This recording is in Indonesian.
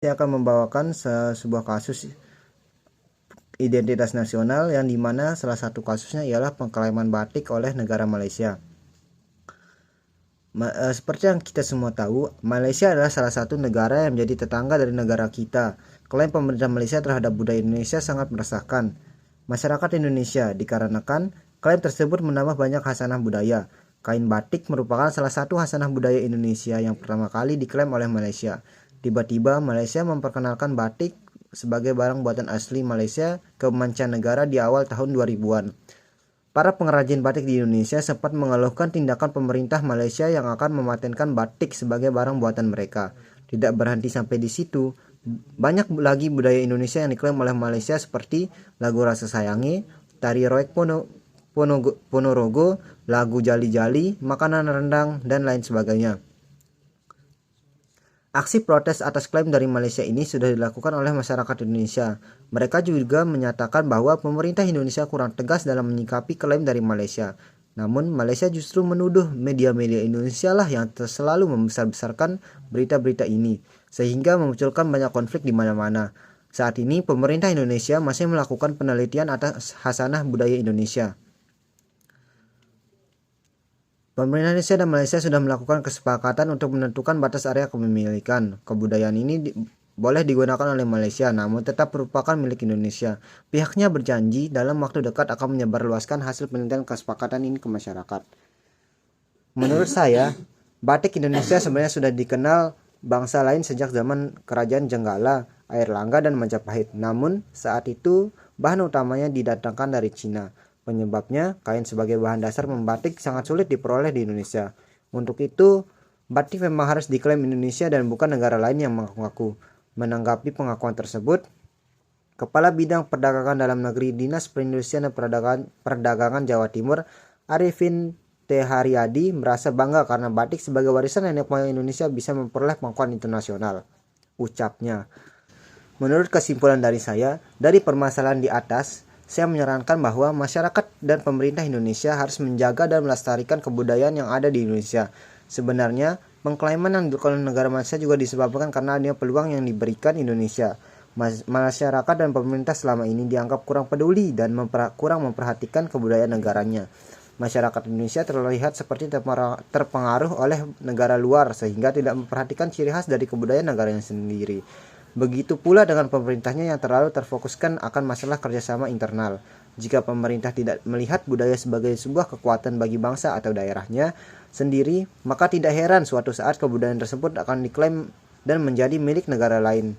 saya akan membawakan sebuah kasus identitas nasional yang dimana salah satu kasusnya ialah pengklaiman batik oleh negara Malaysia. Seperti yang kita semua tahu, Malaysia adalah salah satu negara yang menjadi tetangga dari negara kita. Klaim pemerintah Malaysia terhadap budaya Indonesia sangat meresahkan masyarakat Indonesia dikarenakan klaim tersebut menambah banyak khasanah budaya. Kain batik merupakan salah satu khasanah budaya Indonesia yang pertama kali diklaim oleh Malaysia. Tiba-tiba Malaysia memperkenalkan batik sebagai barang buatan asli Malaysia ke mancanegara di awal tahun 2000-an. Para pengrajin batik di Indonesia sempat mengeluhkan tindakan pemerintah Malaysia yang akan mematenkan batik sebagai barang buatan mereka. Tidak berhenti sampai di situ, banyak lagi budaya Indonesia yang diklaim oleh Malaysia seperti lagu Rasa Sayangi, tari Roek Ponorogo, lagu Jali-Jali, makanan rendang, dan lain sebagainya. Aksi protes atas klaim dari Malaysia ini sudah dilakukan oleh masyarakat Indonesia. Mereka juga menyatakan bahwa pemerintah Indonesia kurang tegas dalam menyikapi klaim dari Malaysia. Namun Malaysia justru menuduh media-media Indonesia lah yang selalu membesar-besarkan berita-berita ini, sehingga memunculkan banyak konflik di mana-mana. Saat ini pemerintah Indonesia masih melakukan penelitian atas khasanah budaya Indonesia. Pemerintah Indonesia dan Malaysia sudah melakukan kesepakatan untuk menentukan batas area kepemilikan. Kebudayaan ini boleh digunakan oleh Malaysia, namun tetap merupakan milik Indonesia. Pihaknya berjanji dalam waktu dekat akan menyebarluaskan hasil penelitian kesepakatan ini ke masyarakat. Menurut saya, batik Indonesia sebenarnya sudah dikenal bangsa lain sejak zaman Kerajaan Jenggala, Airlangga, dan Majapahit. Namun, saat itu bahan utamanya didatangkan dari Cina. Penyebabnya, kain sebagai bahan dasar membatik sangat sulit diperoleh di Indonesia. Untuk itu, batik memang harus diklaim Indonesia dan bukan negara lain yang mengaku. Menanggapi pengakuan tersebut, Kepala Bidang Perdagangan Dalam Negeri Dinas Perindustrian dan Perdagangan Jawa Timur, Arifin T. Haryadi, merasa bangga karena batik sebagai warisan nenek moyang Indonesia bisa memperoleh pengakuan internasional. Ucapnya, menurut kesimpulan dari saya, dari permasalahan di atas, saya menyarankan bahwa masyarakat dan pemerintah Indonesia harus menjaga dan melestarikan kebudayaan yang ada di Indonesia. Sebenarnya, pengklaiman yang dilakukan oleh negara Malaysia juga disebabkan karena adanya peluang yang diberikan Indonesia. Masyarakat dan pemerintah selama ini dianggap kurang peduli dan kurang memperhatikan kebudayaan negaranya. Masyarakat Indonesia terlihat seperti terpengaruh oleh negara luar sehingga tidak memperhatikan ciri khas dari kebudayaan negaranya sendiri. Begitu pula dengan pemerintahnya yang terlalu terfokuskan akan masalah kerjasama internal. Jika pemerintah tidak melihat budaya sebagai sebuah kekuatan bagi bangsa atau daerahnya sendiri, maka tidak heran suatu saat kebudayaan tersebut akan diklaim dan menjadi milik negara lain.